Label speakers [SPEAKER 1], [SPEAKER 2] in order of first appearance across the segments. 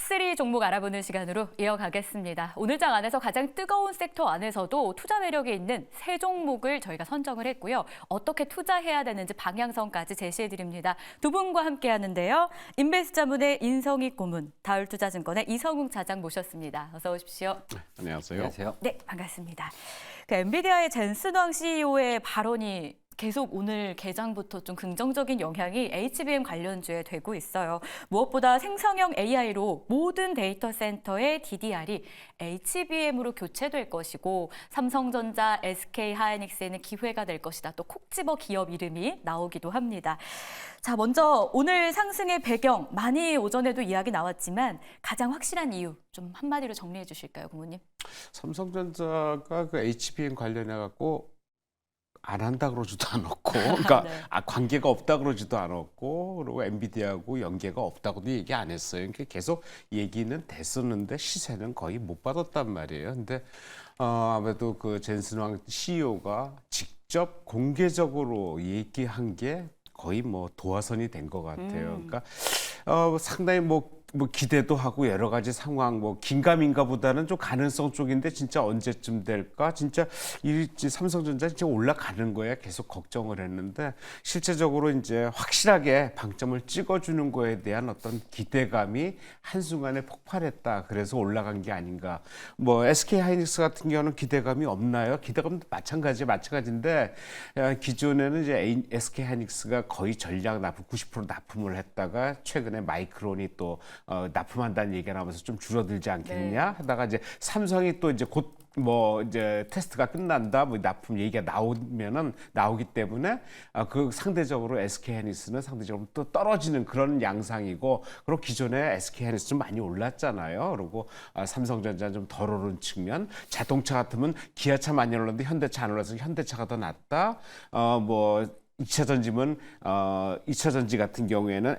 [SPEAKER 1] 탑3 종목 알아보는 시간으로 이어가겠습니다. 오늘 장 안에서 가장 뜨거운 섹터 안에서도 투자 매력이 있는 세 종목을 저희가 선정을 했고요. 어떻게 투자해야 되는지 방향성까지 제시해드립니다. 두 분과 함께 하는데요. 인베스트자문의 인성익 고문, 다울투자증권의 이성웅 차장 모셨습니다. 어서 오십시오.
[SPEAKER 2] 안녕하세요.
[SPEAKER 3] 안녕하세요.
[SPEAKER 1] 네, 반갑습니다. 엔비디아의 젠슨 황 CEO의 발언이 계속 오늘 개장부터 좀 긍정적인 영향이 HBM 관련주에 되고 있어요. 무엇보다 생성형 AI로 모든 데이터 센터의 DDR이 HBM으로 교체될 것이고 삼성전자, SK하이닉스에는 기회가 될 것이다. 또 콕 집어 기업 이름이 나오기도 합니다. 자, 먼저 오늘 상승의 배경 많이 오전에도 이야기 나왔지만 가장 확실한 이유 좀 한마디로 정리해 주실까요, 고모님?
[SPEAKER 2] 삼성전자가 그 HBM 관련해 갖고 안 한다 그러지도 않았고, 그러니까
[SPEAKER 1] 네.
[SPEAKER 2] 관계가 없다 그러지도 않았고, 그리고 엔비디아하고 연계가 없다고도 얘기 안 했어요. 그러니까 계속 얘기는 됐었는데 시세는 거의 못 받았단 말이에요. 근데 아무래도 그 젠슨 황 CEO가 직접 공개적으로 얘기한 게 거의 뭐 도화선이 된 것 같아요. 그러니까 상당히 뭐 기대도 하고 여러 가지 상황, 뭐 긴가민가보다는 좀 가능성 쪽인데 진짜 언제쯤 될까? 진짜 이 삼성전자 진짜 올라가는 거야 계속 걱정을 했는데 실제적으로 이제 확실하게 방점을 찍어주는 거에 대한 어떤 기대감이 한순간에 폭발했다. 그래서 올라간 게 아닌가. 뭐 SK하이닉스 같은 경우는 기대감이 없나요? 기대감도 마찬가지인데 기존에는 이제 SK하이닉스가 거의 전량 납품 90% 납품을 했다가 최근에 마이크론이 또 납품한다는 얘기가 나오면서 좀 줄어들지 않겠냐 하다가 이제 삼성이 또 이제 곧 뭐 이제 테스트가 끝난다 뭐 납품 얘기가 나오기 때문에 그 상대적으로 SK하이닉스는 상대적으로 또 떨어지는 그런 양상이고 그리고 기존에 SK하이닉스 좀 많이 올랐잖아요. 그리고 삼성전자는 좀 덜 오른 측면 자동차 같으면 기아차 많이 올랐는데 현대차 안 올라서 현대차가 더 낫다. 뭐 2차 전지면 2차 전지 같은 경우에는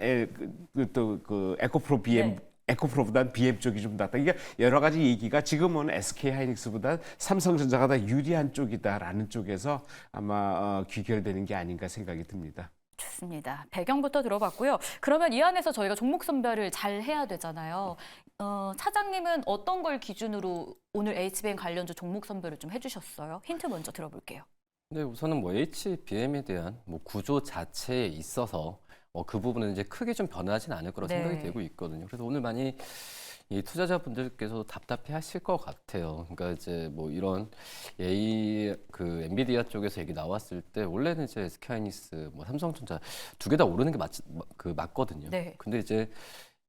[SPEAKER 2] 또 그 에코프로 BM 에코프로보다는 BM 쪽이 좀 낫다. 이게 여러 가지 얘기가 지금은 SK하이닉스보다 삼성전자가 더 유리한 쪽이다라는 쪽에서 아마 귀결되는 게 아닌가 생각이 듭니다.
[SPEAKER 1] 좋습니다. 배경부터 들어봤고요. 그러면 이 안에서 저희가 종목 선별을 잘 해야 되잖아요. 차장님은 어떤 걸 기준으로 오늘 HBM 관련주 종목 선별을 좀 해주셨어요? 힌트 먼저 들어볼게요.
[SPEAKER 3] 네, 우선은 뭐 HBM에 대한 뭐 구조 자체에 있어서 그 부분은 이제 크게 좀 변하진 않을 거라고 생각이 되고 있거든요. 그래서 오늘 많이 이 투자자분들께서 답답해 하실 것 같아요. 그러니까 이제 뭐 이런 그 엔비디아 쪽에서 얘기 나왔을 때 원래는 이제 SK하이닉스, 뭐 삼성전자 두 개 다 오르는 게 맞거든요.
[SPEAKER 1] 네.
[SPEAKER 3] 근데 이제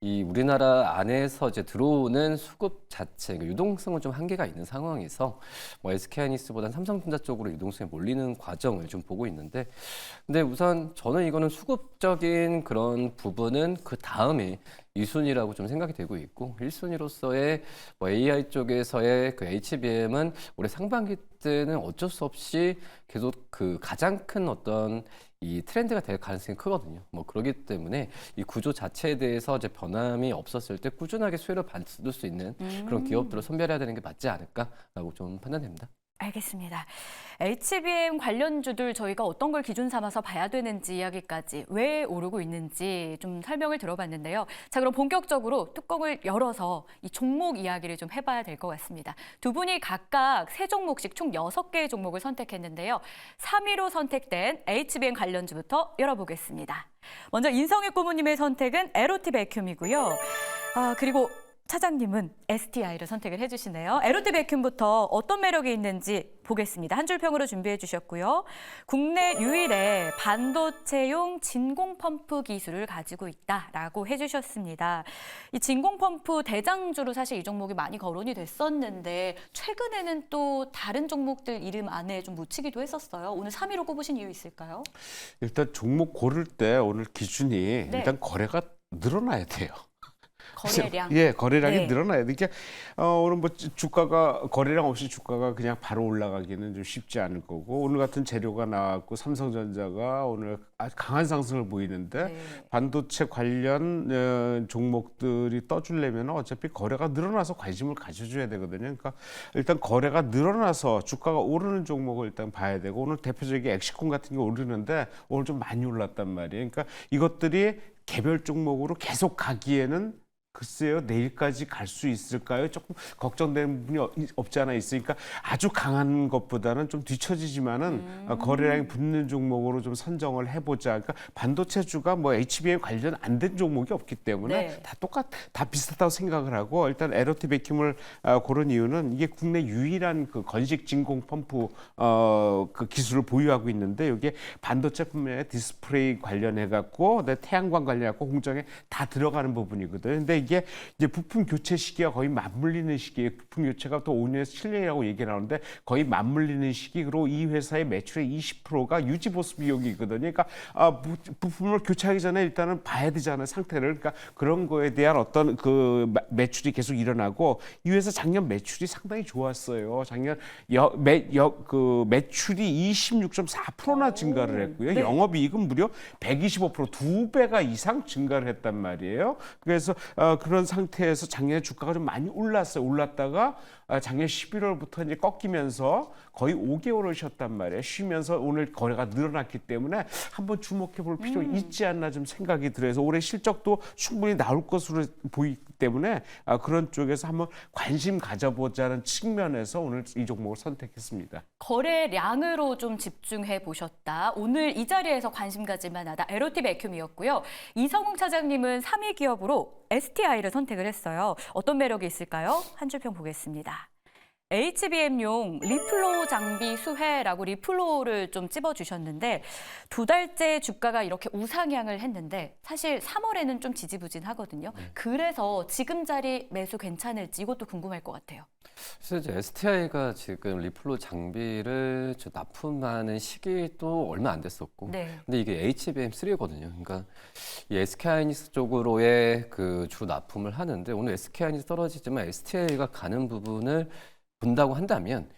[SPEAKER 3] 이 우리나라 안에서 이제 들어오는 수급 자체, 그러니까 유동성은 좀 한계가 있는 상황에서 뭐 SK하이닉스보다는 삼성전자 쪽으로 유동성이 몰리는 과정을 좀 보고 있는데, 근데 우선 저는 이거는 수급적인 그런 부분은 그 다음에 2순위라고 좀 생각이 되고 있고 1순위로서의 뭐 AI 쪽에서의 그 HBM은 올해 상반기 때는 어쩔 수 없이 계속 그 가장 큰 어떤 이 트렌드가 될 가능성이 크거든요. 뭐 그렇기 때문에 이 구조 자체에 대해서 이제 변함이 없었을 때 꾸준하게 수혜를 받을 수 있는 그런 기업들을 선별해야 되는 게 맞지 않을까라고 좀 판단됩니다.
[SPEAKER 1] 알겠습니다. HBM 관련주들 저희가 어떤 걸 기준 삼아서 봐야 되는지 이야기까지 왜 오르고 있는지 좀 설명을 들어봤는데요. 자, 그럼 본격적으로 뚜껑을 열어서 이 종목 이야기를 좀 해봐야 될 것 같습니다. 두 분이 각각 세 종목씩 총 6개의 종목을 선택했는데요. 3위로 선택된 HBM 관련주부터 열어보겠습니다. 먼저 인성익 고모님의 선택은 에로티 베큐움이고요. 그리고 차장님은 STI를 선택을 해주시네요. 에로티 베큐움부터 어떤 매력이 있는지 보겠습니다. 한 줄 평으로 준비해 주셨고요. 국내 유일의 반도체용 진공 펌프 기술을 가지고 있다라고 해주셨습니다. 이 진공 펌프 대장주로 사실 이 종목이 많이 거론이 됐었는데 최근에는 또 다른 종목들 이름 안에 좀 묻히기도 했었어요. 오늘 3위로 꼽으신 이유 있을까요?
[SPEAKER 2] 일단 종목 고를 때 오늘 기준이 일단 거래가 늘어나야 돼요.
[SPEAKER 1] 거래량.
[SPEAKER 2] 예, 거래량이
[SPEAKER 1] 네.
[SPEAKER 2] 늘어나야 돼. 이게 오늘 뭐 주가가 거래량 없이 주가가 그냥 바로 올라가기는 좀 쉽지 않을 거고 오늘 같은 재료가 나왔고 삼성전자가 오늘 아주 강한 상승을 보이는데 반도체 관련 종목들이 떠주려면 어차피 거래가 늘어나서 관심을 가져줘야 되거든요. 그러니까 일단 거래가 늘어나서 주가가 오르는 종목을 일단 봐야 되고 오늘 대표적인 엑시콘 같은 게 오르는데 오늘 좀 많이 올랐단 말이에요. 그러니까 이것들이 개별 종목으로 계속 가기에는 글쎄요, 내일까지 갈 수 있을까요? 조금 걱정되는 부분이 없지 않아 있으니까 아주 강한 것보다는 좀 뒤처지지만은 거래량이 붙는 종목으로 좀 선정을 해보자. 그러니까 반도체주가 뭐 HBM 관련 안 된 종목이 없기 때문에
[SPEAKER 1] 네.
[SPEAKER 2] 다 비슷하다고 생각을 하고 일단 에러티 백큐을 고른 이유는 이게 국내 유일한 그 건식 진공 펌프 그 기술을 보유하고 있는데 이게 반도체 분야에 디스플레이 관련해 갖고 태양광 관련해 갖고 공정에 다 들어가는 부분이거든요. 근데 이게 이제 부품 교체 시기가 거의 맞물리는 시기에 부품 교체가 또 5년에서 7년이라고 얘기 나오는데 거의 맞물리는 시기로 이 회사의 매출의 20%가 유지 보수 비용이거든요. 그러니까 부품을 교체하기 전에 일단은 봐야 되잖아요, 상태를. 그러니까 그런 거에 대한 어떤 그 매출이 계속 일어나고 이 회사 작년 매출이 상당히 좋았어요. 작년 그 매출이 26.4%나 증가를 했고요.
[SPEAKER 1] 네.
[SPEAKER 2] 영업이익은 무려 125% 2배가 이상 증가를 했단 말이에요. 그래서 그런 상태에서 작년에 주가가 좀 많이 올랐어요. 올랐다가 작년 11월부터 이제 꺾이면서 거의 5개월을 쉬었단 말이에요. 쉬면서 오늘 거래가 늘어났기 때문에 한번 주목해 볼 필요 있지 않나 좀 생각이 들어서 올해 실적도 충분히 나올 것으로 보이기 때문에 그런 쪽에서 한번 관심 가져보자는 측면에서 오늘 이 종목을 선택했습니다.
[SPEAKER 1] 거래량으로 좀 집중해 보셨다. 오늘 이 자리에서 관심 가질 만하다. 에러티 백큐이었고요. 이성웅 차장님은 3위 기업으로 STI를 선택을 했어요. 어떤 매력이 있을까요? 한 줄 평 보겠습니다. HBM용 리플로 장비 수혜라고 리플로를 좀 찝어주셨는데 2달째 주가가 이렇게 우상향을 했는데 사실 3월에는 좀 지지부진하거든요. 그래서 지금 자리 매수 괜찮을지 이것도 궁금할 것 같아요.
[SPEAKER 3] 그래서 이제 STI가 지금 리플로 장비를 납품하는 시기도 얼마 안 됐었고,
[SPEAKER 1] 네.
[SPEAKER 3] 근데 이게 HBM3거든요. 그러니까 이 SK하이닉스 쪽으로의 그 주 납품을 하는데 오늘 SK하이닉스 떨어지지만 STI가 가는 부분을 본다고 한다면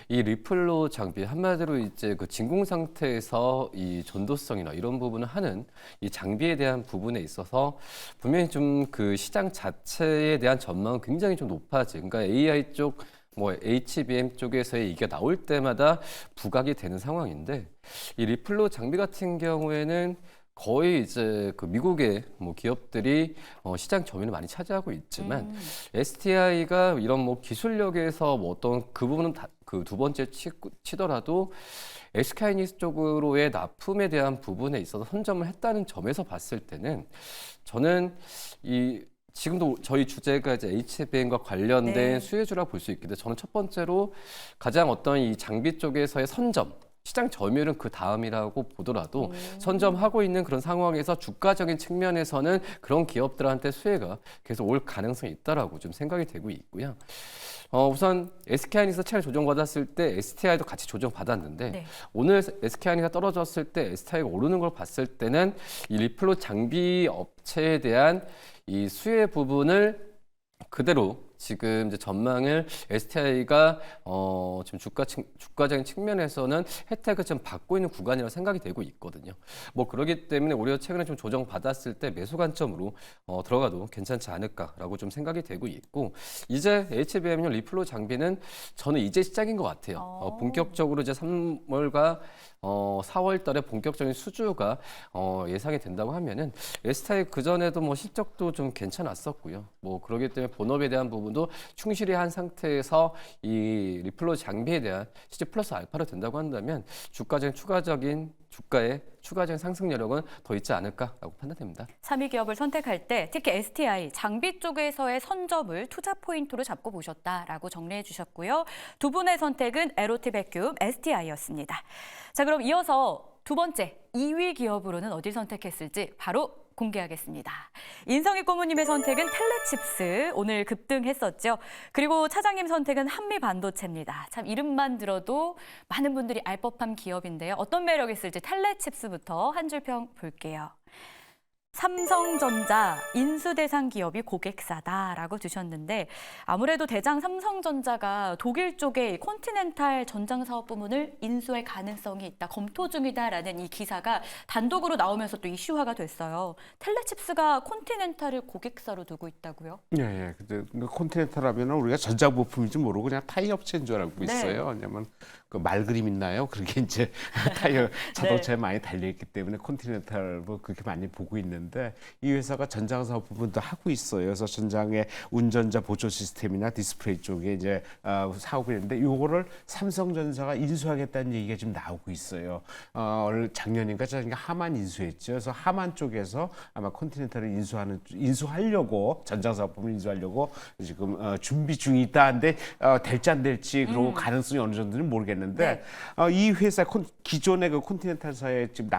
[SPEAKER 3] 이 리플로 장비 한마디로 이제 그 진공 상태에서 이 전도성이나 이런 부분을 하는 이 장비에 대한 부분에 있어서 분명히 좀 그 시장 자체에 대한 전망은 굉장히 좀 높아지. 그러니까 AI 쪽 뭐 HBM 쪽에서의 이게 나올 때마다 부각이 되는 상황인데 이 리플로 장비 같은 경우에는 거의 이제 그 미국의 뭐 기업들이 시장 점유율을 많이 차지하고 있지만 STI가 이런 뭐 기술력에서 뭐 어떤 그 부분은 그 두 번째 치더라도 SK하이닉스 쪽으로의 납품에 대한 부분에 있어서 선점을 했다는 점에서 봤을 때는 저는 이 지금도 저희 주제가 이제 HBM과 관련된
[SPEAKER 1] 네.
[SPEAKER 3] 수혜주라 볼 수 있는데 저는 첫 번째로 가장 어떤 이 장비 쪽에서의 선점 시장 점유율은 그 다음이라고 보더라도 선점하고 있는 그런 상황에서 주가적인 측면에서는 그런 기업들한테 수혜가 계속 올 가능성이 있다라고 좀 생각이 되고 있고요. 우선 SK하이닉스 차례 조정받았을 때 STI도 같이 조정받았는데
[SPEAKER 1] 네.
[SPEAKER 3] 오늘 SK하이닉스가 떨어졌을 때 STI가 오르는 걸 봤을 때는 이 리플로 장비 업체에 대한 이 수혜 부분을 그대로 지금 이제 전망을 STI가 지금 주가적인 측면에서는 혜택을 좀 받고 있는 구간이라고 생각이 되고 있거든요. 뭐 그렇기 때문에 오히려 최근에 좀 조정 받았을 때 매수 관점으로 들어가도 괜찮지 않을까라고 좀 생각이 되고 있고 이제 HBM용 리플로 장비는 저는 이제 시작인 것 같아요. 본격적으로 이제 3월과 4월 달에 본격적인 수주가 예상이 된다고 하면은 STI 그 전에도 뭐 실적도 좀 괜찮았었고요. 뭐 그렇기 때문에 본업에 대한 부분도 충실히 한 상태에서 이 리플로 장비에 대한 실제 플러스 알파로 된다고 한다면 주가의 추가적인 상승 여력은 더 있지 않을까라고 판단됩니다.
[SPEAKER 1] 3위 기업을 선택할 때 특히 STI 장비 쪽에서의 선점을 투자 포인트로 잡고 보셨다라고 정리해 주셨고요. 두 분의 선택은 에러티 백큐 STI였습니다. 자, 그럼 이어서 두 번째 2위 기업으로는 어딜 선택했을지 바로 공개하겠습니다. 인성희 고모님의 선택은 텔레칩스, 오늘 급등했었죠. 그리고 차장님 선택은 한미반도체입니다. 참 이름만 들어도 많은 분들이 알 법한 기업인데요. 어떤 매력이 있을지 텔레칩스부터 한 줄 평 볼게요. 삼성전자 인수대상 기업이 고객사다라고 주셨는데 아무래도 대장 삼성전자가 독일 쪽의 컨티넨탈 전장 사업 부문을 인수할 가능성이 있다, 검토 중이다라는 이 기사가 단독으로 나오면서 또 이슈화가 됐어요. 텔레칩스가 컨티넨탈을 고객사로 두고 있다고요?
[SPEAKER 2] 예. 근데 컨티넨탈 하면 우리가 전자부품인지 모르고 그냥 타이어 업체인 줄 알고 있어요. 왜냐면 그 말그림 있나요? 그렇게 이제 타이어 자동차에 많이 달려 있기 때문에 컨티넨탈 뭐 그렇게 많이 보고 있는데 있는데 이 회사가 전장 사업 부분도 하고 있어요. 그래서 전장의 운전자 보조 시스템이나 디스플레이 쪽에 이제 사업이 있는데 요거를 삼성전자가 인수하겠다는 얘기가 지금 나오고 있어요. 작년인가 하만 인수했죠. 그래서 하만 쪽에서 아마 컨티넨탈을 인수하려고 전장 사업 부분 인수하려고 지금 준비 중이 있다는데 될지 안 될지 그리고 가능성이 어느 정도는 모르겠는데 이 회사 기존의 그 컨티넨탈사의 지금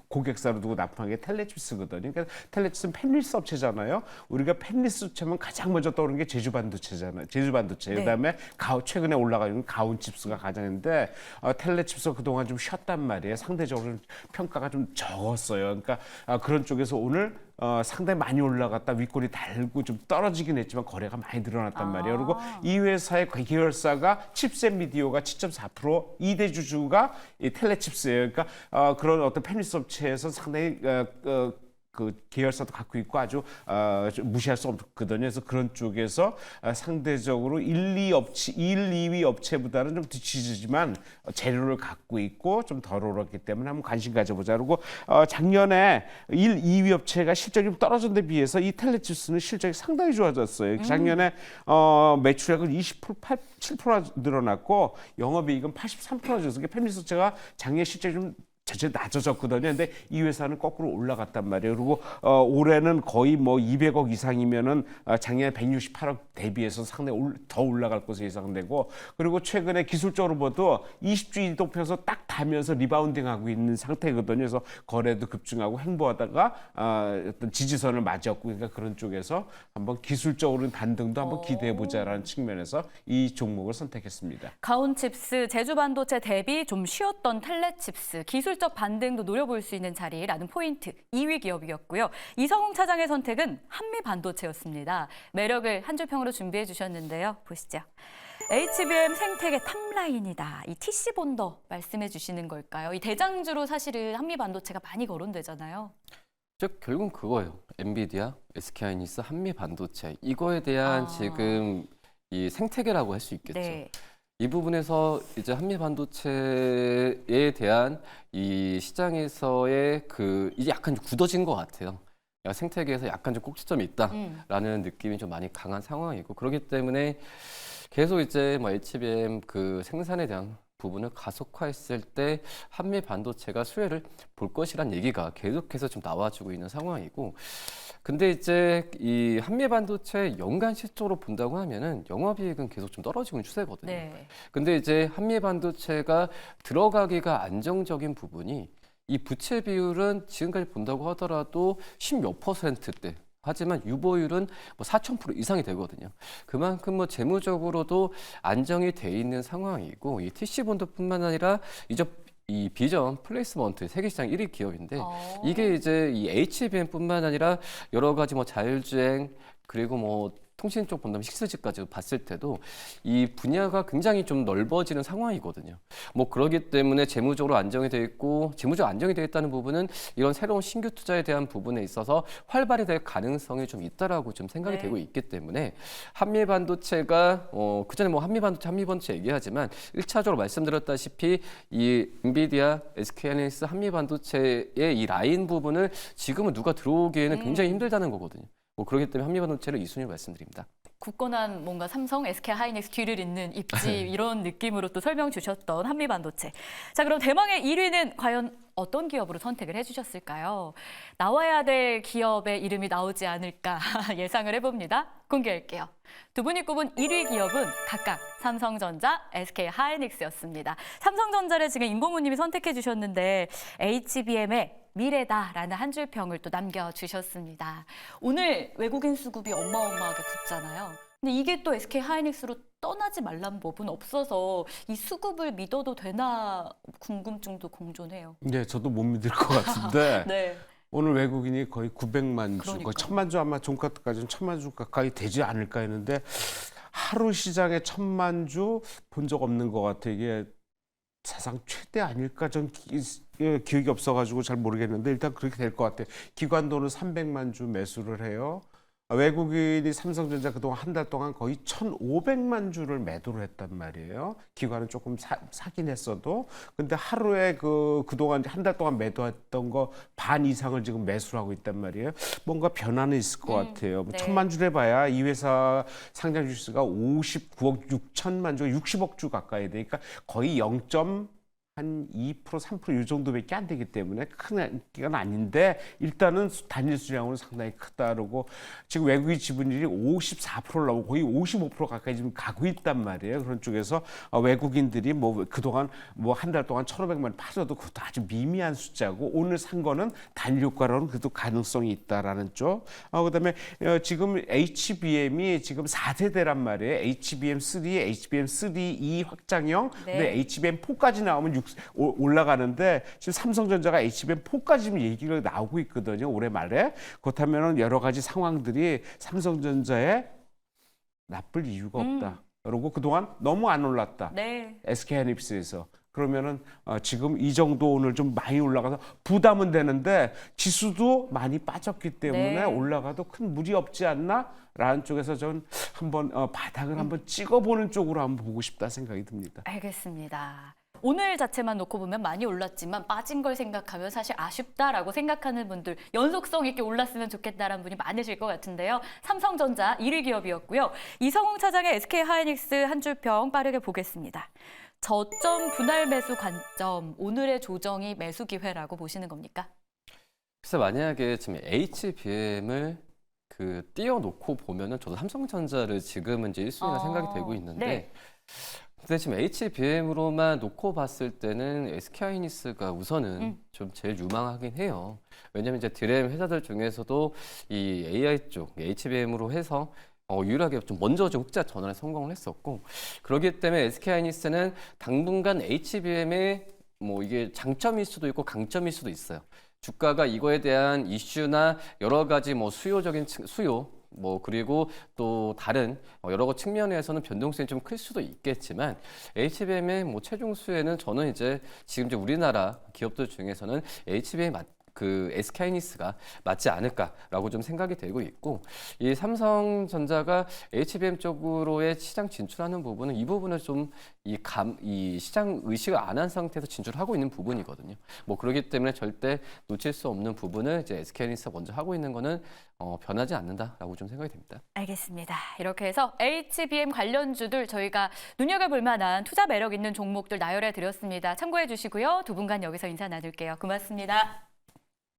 [SPEAKER 2] 고객사로 두고 납품한 게 텔레칩스거든요. 그러니까 텔레칩스는 펜리스 업체잖아요. 우리가 펜리스 업체면 가장 먼저 떠오르는 게 제주 반도체잖아요. 제주 반도체. 그다음에 최근에 올라가는 가온칩스가 가장인데 텔레칩스가 그동안 좀 쉬었단 말이에요. 상대적으로 평가가 좀 적었어요. 그러니까 그런 쪽에서 오늘 상당히 많이 올라갔다 윗골이 달고 좀 떨어지긴 했지만 거래가 많이 늘어났단 말이에요. 그리고 이 회사의 계열사가 칩셋 미디어가 7.4% 2대 주주가 이 텔레칩스예요. 그러니까 그런 어떤 펜리스 업체에서 상당히 그 계열사도 갖고 있고 아주 무시할 수 없거든요. 그래서 그런 쪽에서 상대적으로 1, 2위 업체보다는 좀 뒤치지만 재료를 갖고 있고 좀 덜 오랐기 때문에 한번 관심 가져보자. 그리고 작년에 1, 2위 업체가 실적이 좀 떨어진 데 비해서 이 텔레칩스는 실적이 상당히 좋아졌어요. 작년에 매출액은 7% 늘어났고 영업이익은 83% 줬어요. 펜리스 업체가 작년 실적이 좀 전체 낮아졌거든요. 근데 이 회사는 거꾸로 올라갔단 말이에요. 그리고 올해는 거의 뭐 200억 이상이면은 작년에 168억 대비해서 상당히 더 올라갈 것으로 예상되고, 그리고 최근에 기술적으로 봐도 20주 이동평에서 딱 닿으면서 리바운딩하고 있는 상태거든요. 그래서 거래도 급증하고 횡보하다가 어떤 지지선을 맞았고, 그러니까 그런 쪽에서 한번 기술적으로는 반등도 한번 기대해보자라는 측면에서 이 종목을 선택했습니다.
[SPEAKER 1] 가온칩스, 제주반도체 대비 좀 쉬었던 텔레칩스, 기술적 반등도 노려볼 수 있는 자리라는 포인트 2위 기업이었고요. 이성웅 차장의 선택은 한미반도체였습니다. 매력을 한 줄 평으로 준비해 주셨는데요. 보시죠. HBM 생태계 탑라인이다. 이 TC 본더 말씀해 주시는 걸까요? 이 대장주로 사실은 한미반도체가 많이 거론되잖아요.
[SPEAKER 3] 즉 결국은 그거예요. 엔비디아, SK하이닉스, 한미반도체 이거에 대한 지금 이 생태계라고 할 수 있겠죠.
[SPEAKER 1] 네.
[SPEAKER 3] 이 부분에서 이제 한미 반도체에 대한 이 시장에서의 이제 약간 좀 굳어진 것 같아요. 생태계에서 약간 좀 꼭지점이 있다라는 느낌이 좀 많이 강한 상황이고, 그렇기 때문에 계속 이제 뭐 HBM 생산에 대한 부분을 가속화했을 때 한미 반도체가 수혜를 볼 것이란 얘기가 계속해서 좀 나와주고 있는 상황이고, 근데 이제 이 한미 반도체 연간 실적으로 본다고 하면은 영업이익은 계속 좀 떨어지고 있는 추세거든요.
[SPEAKER 1] 네.
[SPEAKER 3] 근데 이제 한미 반도체가 들어가기가 안정적인 부분이 이 부채 비율은 지금까지 본다고 하더라도 10몇 %대. 하지만 유보율은 뭐 4,000% 이상이 되거든요. 그만큼 뭐 재무적으로도 안정이 돼 있는 상황이고, 이 TC 본드뿐만 아니라 이 비전 플레이스먼트 세계시장 1위 기업인데, 이게 이제 이 HBM뿐만 아니라 여러 가지 뭐 자율주행 그리고 뭐 통신 쪽 본다면 6G까지 봤을 때도 이 분야가 굉장히 좀 넓어지는 상황이거든요. 뭐 그러기 때문에 재무적으로 안정이 돼 있고, 재무적으로 안정이 돼 있다는 부분은 이런 새로운 신규 투자에 대한 부분에 있어서 활발히 될 가능성이 좀 있다라고 좀 생각이 되고 있기 때문에 한미 반도체가 그전에 뭐 한미 반도체 얘기하지만 1차적으로 말씀드렸다시피 이 엔비디아, SK하이닉스, 한미 반도체의 이 라인 부분을 지금은 누가 들어오기에는 굉장히 힘들다는 거거든요. 뭐 그렇기 때문에 한미반도체를 2순위로 말씀드립니다.
[SPEAKER 1] 굳건한 뭔가 삼성, SK하이닉스 뒤를 잇는 입지 이런 느낌으로 또 설명 주셨던 한미반도체. 자, 그럼 대망의 1위는 과연 어떤 기업으로 선택을 해주셨을까요? 나와야 될 기업의 이름이 나오지 않을까 예상을 해봅니다. 공개할게요. 두 분이 꼽은 1위 기업은 각각 삼성전자, SK하이닉스였습니다. 삼성전자를 지금 임봉우님이 선택해 주셨는데 HBM의 미래다라는 한 줄 평을 또 남겨주셨습니다. 오늘 외국인 수급이 어마어마하게 붙잖아요. 근데 이게 또 SK하이닉스로 떠나지 말란 법은 없어서 이 수급을 믿어도 되나 궁금증도 공존해요.
[SPEAKER 2] 네, 저도 못 믿을 것 같은데
[SPEAKER 1] 네.
[SPEAKER 2] 오늘 외국인이 거의 900만 주,
[SPEAKER 1] 그러니까요.
[SPEAKER 2] 거의 1000만 주, 아마 종가까지는 1000만 주 가까이 되지 않을까 했는데 하루 시장에 1000만 주 본 적 없는 것 같아요. 이게 사상 최대 아닐까? 전 기억이 없어가지고 잘 모르겠는데 일단 그렇게 될 것 같아요. 기관도는 300만 주 매수를 해요. 외국인이 삼성전자 그동안 한 달 동안 거의 1,500만 주를 매도를 했단 말이에요. 기관은 조금 사긴 했어도. 근데 하루에 그동안 한 달 동안 매도했던 거 반 이상을 지금 매수를 하고 있단 말이에요. 뭔가 변화는 있을 것 같아요.
[SPEAKER 1] 네.
[SPEAKER 2] 1,000만 주를 해봐야 이 회사 상장 주수가 59억 6천만 주, 60억 주 가까이 되니까 거의 0. 한 2%, 3% 이 정도밖에 안 되기 때문에 큰 기간 아닌데 일단은 단일 수량으로 상당히 크다고 지금 외국인 지분율이 54%를 나오고 거의 55% 가까이 지금 가고 있단 말이에요. 그런 쪽에서 외국인들이 뭐 그동안 뭐 한 달 동안 1,500만 팔아도 그것도 아주 미미한 숫자고 오늘 산 거는 단일 효과로는 그래도 가능성이 있다라는 쪽. 그다음에 지금 HBM이 지금 4세대란 말이에요. HBM3, HBM3E 확장형,
[SPEAKER 1] 네.
[SPEAKER 2] 근데 HBM4까지 나오면 올라가는데 지금 삼성전자가 HBM4까지 지금 얘기가 나오고 있거든요. 올해 말에. 그렇다면 여러 가지 상황들이 삼성전자에 나쁠 이유가 없다. 그리고 그동안 너무 안 올랐다.
[SPEAKER 1] 네.
[SPEAKER 2] SK하이닉스에서. 그러면은 지금 이 정도 오늘 좀 많이 올라가서 부담은 되는데 지수도 많이 빠졌기 때문에
[SPEAKER 1] 네.
[SPEAKER 2] 올라가도 큰 무리 없지 않나? 라는 쪽에서 저는 한번 바닥을 한번 찍어보는 쪽으로 한번 보고 싶다 생각이 듭니다.
[SPEAKER 1] 알겠습니다. 오늘 자체만 놓고 보면 많이 올랐지만 빠진 걸 생각하면 사실 아쉽다라고 생각하는 분들 연속성 있게 올랐으면 좋겠다라는 분이 많으실 것 같은데요. 삼성전자 1위 기업이었고요. 이성웅 차장의 SK하이닉스 한 줄 평 빠르게 보겠습니다. 저점 분할 매수 관점, 오늘의 조정이 매수 기회라고 보시는 겁니까?
[SPEAKER 3] 그래서 만약에 지금 HBM을 띄워놓고 보면은 저도 삼성전자를 지금은 이제 1순위라 생각이 되고 있는데
[SPEAKER 1] 네.
[SPEAKER 3] 근데 지금 HBM으로만 놓고 봤을 때는 SK하이닉스가 우선은 좀 제일 유망하긴 해요. 왜냐면 이제 드램 회사들 중에서도 이 AI 쪽 HBM으로 해서 유일하게 좀 먼저 좀 흑자 전환에 성공을 했었고 그렇기 때문에 SK하이닉스는 당분간 HBM의 뭐 이게 장점일 수도 있고 강점일 수도 있어요. 주가가 이거에 대한 이슈나 여러 가지 뭐 수요적인 수요 뭐 그리고 또 다른 여러 가지 측면에서는 변동성이 좀 클 수도 있겠지만 HBM의 뭐 최종 수혜는 저는 이제 지금 이제 우리나라 기업들 중에서는 HBM SK하이닉스가 맞지 않을까라고 좀 생각이 되고 있고 이 삼성전자가 HBM 쪽으로의 시장 진출하는 부분은 이 부분을 좀 이 시장 의식을 안 한 상태에서 진출하고 있는 부분이거든요. 뭐 그렇기 때문에 절대 놓칠 수 없는 부분을 이제 SK하이닉스가 먼저 하고 있는 거는 변하지 않는다라고 좀 생각이 됩니다.
[SPEAKER 1] 알겠습니다. 이렇게 해서 HBM 관련주들 저희가 눈여겨볼 만한 투자 매력 있는 종목들 나열해 드렸습니다. 참고해 주시고요. 두 분간 여기서 인사 나눌게요. 고맙습니다.